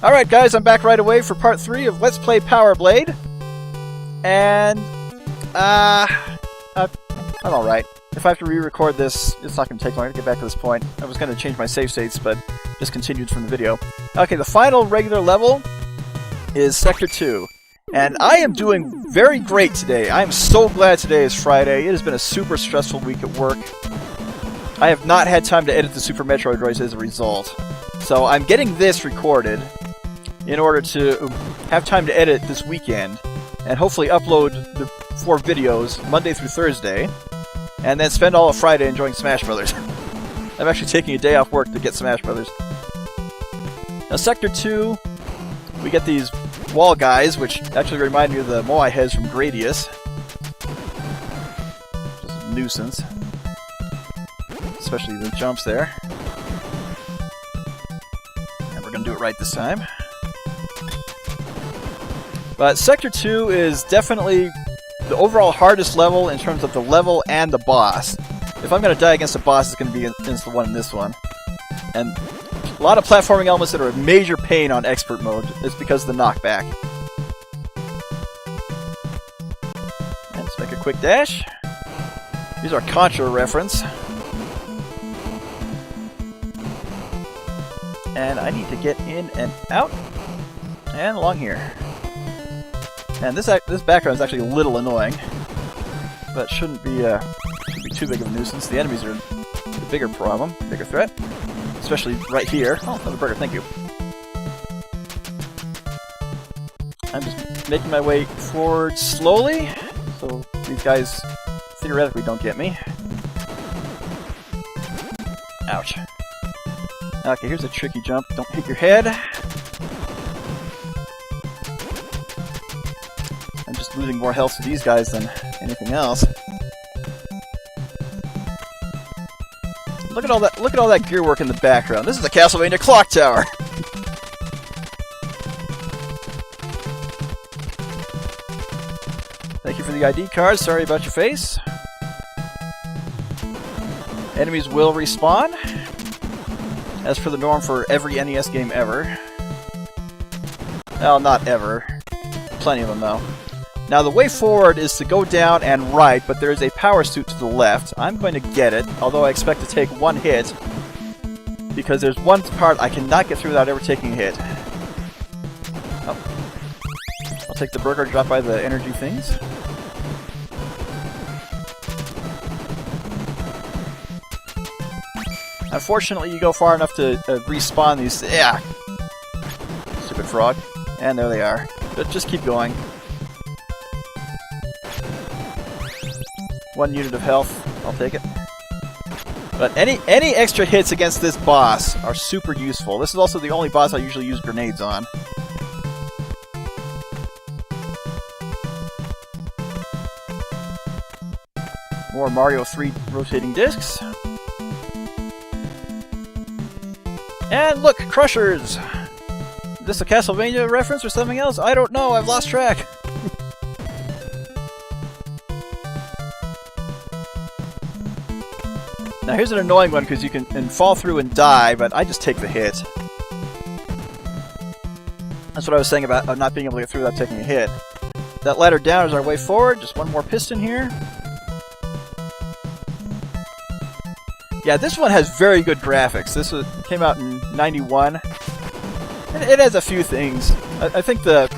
Alright guys, I'm back right away for part 3 of Let's Play Power Blade. And, I'm alright. If I have to re-record this, it's not going to take long to get back to this point. I was going to change my save states, but discontinued from the video. Okay, the final regular level is Sector 2. And I am doing very great today. I am so glad today is Friday. It has been a super stressful week at work. I have not had time to edit the Super Metroid Royce as a result. So I'm getting this recorded in order to have time to edit this weekend, and hopefully upload the 4 videos Monday through Thursday, and then spend all of Friday enjoying Smash Brothers. I'm actually taking a day off work to get Smash Brothers. Now Sector 2, we get these wall guys, which actually remind me of the Moai heads from Gradius. Just a nuisance. Especially the jumps there. And we're going to do it right this time. But Sector 2 is definitely the overall hardest level in terms of the level and the boss. If I'm going to die against a boss, it's going to be against the one in this one. And a lot of platforming elements that are a major pain on Expert mode is because of the knockback. And let's make a quick dash. Use our Contra reference. And I need to get in and out, and along here. And this background is actually a little annoying, but shouldn't be too big of a nuisance. The enemies are the bigger problem, bigger threat, especially right here. Oh, another burger, thank you. I'm just making my way forward slowly, so these guys theoretically don't get me. Ouch. Okay, here's a tricky jump. Don't hit your head. I'm just losing more health to these guys than anything else. Look at all that gear work in the background. This is a Castlevania clock tower. Thank you for the ID card. Sorry about your face. Enemies will respawn, as per the norm for every NES game ever. Well, not ever. Plenty of them, though. Now, the way forward is to go down and right, but there is a power suit to the left. I'm going to get it, although I expect to take one hit, because there's one part I cannot get through without ever taking a hit. Oh. I'll take the burger dropped by the energy things. Unfortunately, you go far enough to respawn these. Yeah! Stupid frog. And there they are. But just keep going. 1 unit of health. I'll take it. But any extra hits against this boss are super useful. This is also the only boss I usually use grenades on. More Mario 3 rotating discs. And look, Crushers! Is this a Castlevania reference or something else? I don't know, I've lost track. Now here's an annoying one because you can fall through and die, but I just take the hit. That's what I was saying about not being able to get through without taking a hit. That ladder down is our way forward, just one more piston here. Yeah, this one has very good graphics. This came out in '91. And it has a few things. I think the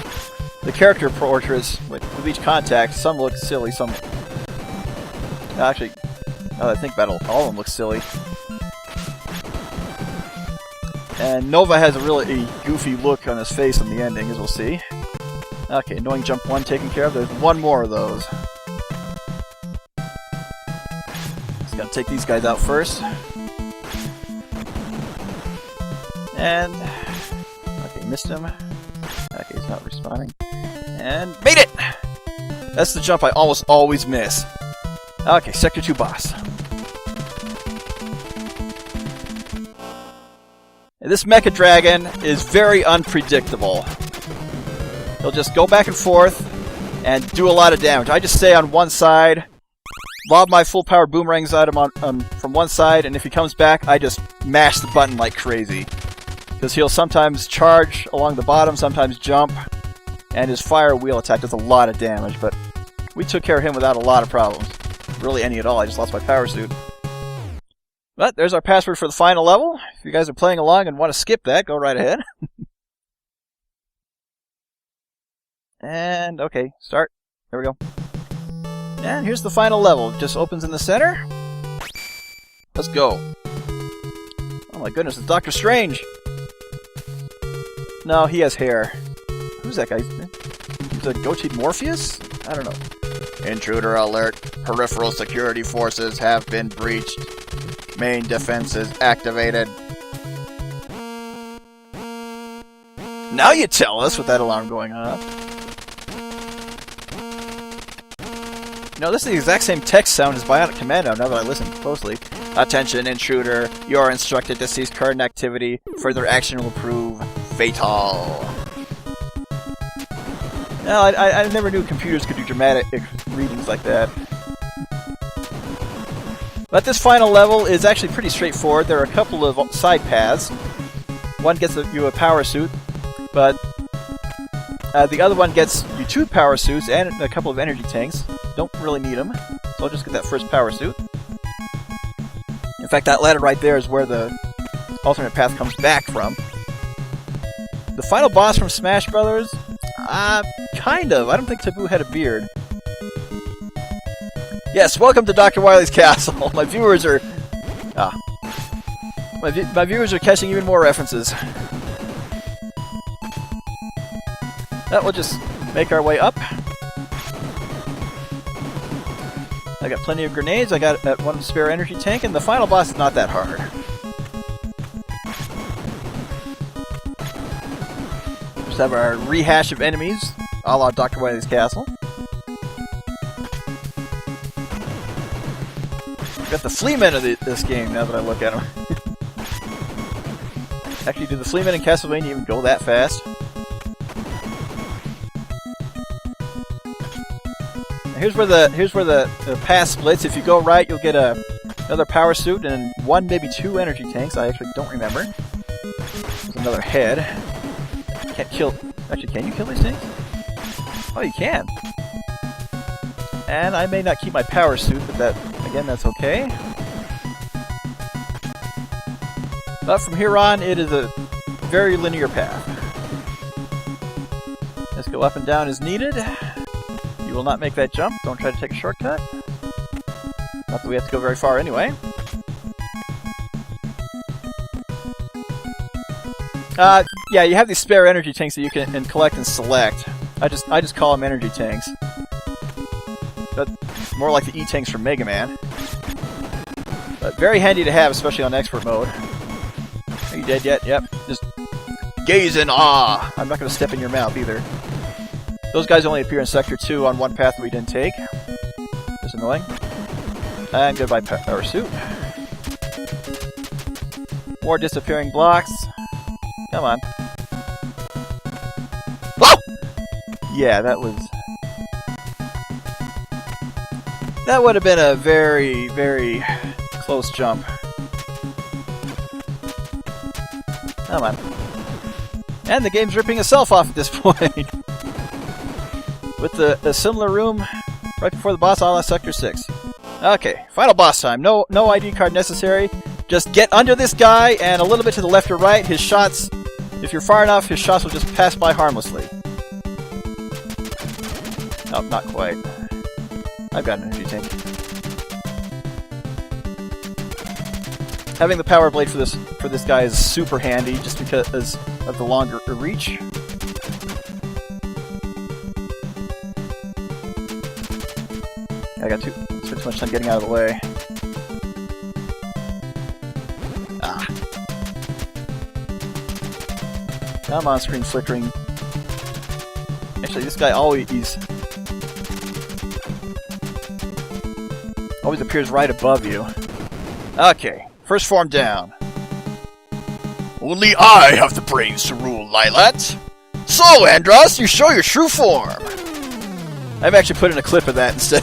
character portraits with each contact, some look silly, some... Actually, now that I think about it, all of them look silly. And Nova has a really goofy look on his face in the ending, as we'll see. Okay, annoying jump 1 taken care of. There's one more of those. Gotta take these guys out first. And... okay, missed him. Okay, he's not respawning. And... made it! That's the jump I almost always miss. Okay, Sector 2 boss. And this Mecha Dragon is very unpredictable. He'll just go back and forth and do a lot of damage. I just stay on one side, lob my full power boomerangs at him from one side, and if he comes back, I just mash the button like crazy. Because he'll sometimes charge along the bottom, sometimes jump, and his fire wheel attack does a lot of damage, but we took care of him without a lot of problems. Really any at all, I just lost my power suit. But there's our password for the final level. If you guys are playing along and want to skip that, go right ahead. And, okay, start. There we go. And here's the final level. It just opens in the center. Let's go. Oh my goodness, it's Androsstrange. No, he has hair. Who's that guy? He's a goateed Morpheus? I don't know. Intruder alert. Peripheral security forces have been breached. Main defenses activated. Now you tell us with that alarm going off. You know, this is the exact same text sound as Bionic Commando now that I listen closely. Attention, intruder. You are instructed to cease current activity. Further action will prove fatal. No, I never knew computers could do dramatic readings like that. But this final level is actually pretty straightforward. There are a couple of side paths. One gets you a power suit, but the other one gets you 2 power suits and a couple of energy tanks. Don't really need them, so I'll just get that first power suit. In fact, that ladder right there is where the alternate path comes back from. The final boss from Smash Brothers? Kind of. I don't think Taboo had a beard. Yes, welcome to Dr. Wily's castle. My viewers are... My viewers are catching even more references. We'll just make our way up. I got plenty of grenades, I got one spare energy tank, and the final boss is not that hard. Just have our rehash of enemies, a la Dr. Wily's castle. Got the Fleamen of this game, now that I look at them. Actually, do the Fleamen in Castlevania even go that fast? Here's where the path splits. If you go right, you'll get another power suit and 1, maybe 2 energy tanks. I actually don't remember. There's another head. Can't kill... Actually, can you kill these things? Oh, you can. And I may not keep my power suit, but again, that's okay. But from here on, it is a very linear path. Let's go up and down as needed. You will not make that jump. Don't try to take a shortcut. Not that we have to go very far anyway. Yeah, you have these spare energy tanks that you can collect and select. I just call them energy tanks. But more like the E-tanks from Mega Man. But very handy to have, especially on expert mode. Are you dead yet? Yep. Just gaze in awe. I'm not going to step in your mouth either. Those guys only appear in Sector 2 on one path that we didn't take. That's annoying. And goodbye power suit. More disappearing blocks. Come on. Oh! Yeah, that would have been a very, very close jump. Come on. And the game's ripping itself off at this point. With the similar room right before the boss, a la Sector 6. Okay, final boss time. No ID card necessary. Just get under this guy and a little bit to the left or right. His shots, if you're far enough, his shots will just pass by harmlessly. Oh, not quite. I've got an energy tank. Having the power blade for this guy is super handy, just because of the longer reach. I got too much time getting out of the way. Ah. Come on, screen flickering. Actually, this guy always appears right above you. Okay, first form down. Only I have the brains to rule, Lilat. So, Andros, you show your true form. I've actually put in a clip of that instead.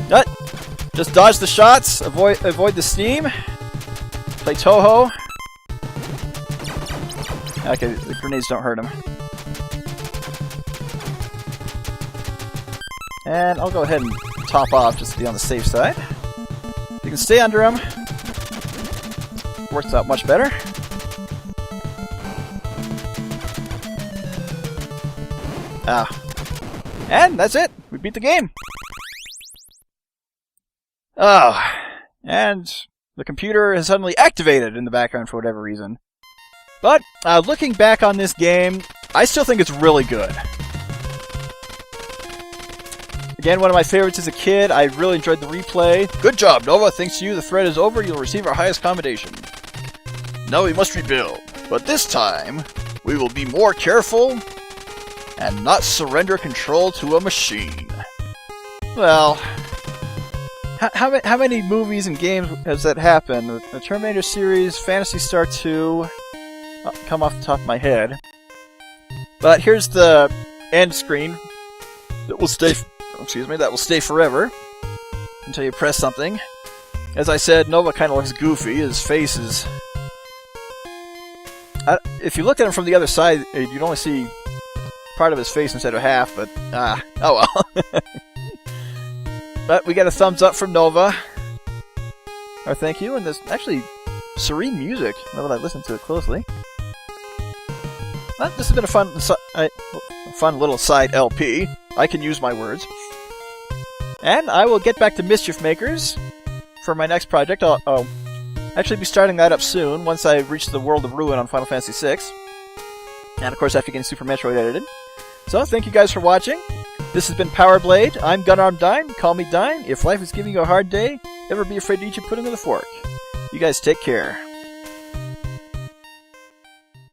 What? Just dodge the shots, avoid the steam, play Toho. Okay, the grenades don't hurt him. And I'll go ahead and top off just to be on the safe side. You can stay under him. Works out much better. And that's it! We beat the game! Oh, and the computer has suddenly activated in the background for whatever reason. But, looking back on this game, I still think it's really good. Again, one of my favorites as a kid. I really enjoyed the replay. Good job, Nova. Thanks to you, the threat is over. You'll receive our highest commendation. Now we must rebuild. But this time, we will be more careful and not surrender control to a machine. Well, how many movies and games has that happened? The Terminator series, Phantasy Star 2, come off the top of my head. But here's the end screen that will stay, that will stay forever until you press something. As I said, Nova kind of looks goofy. His face is... if you look at him from the other side, you'd only see part of his face instead of half, but oh well. But we got a thumbs up from Nova. Or thank you, and there's actually serene music, now that I listened to it closely. Well, this has been a fun little side LP. I can use my words. And I will get back to Mischief Makers for my next project. I'll actually be starting that up soon, once I reach the World of Ruin on Final Fantasy VI. And of course after getting Super Metroid edited. So, thank you guys for watching. This has been Power Blade. I'm Gunarm Dine. Call me Dine. If life is giving you a hard day, never be afraid to eat your pudding with a fork. You guys take care.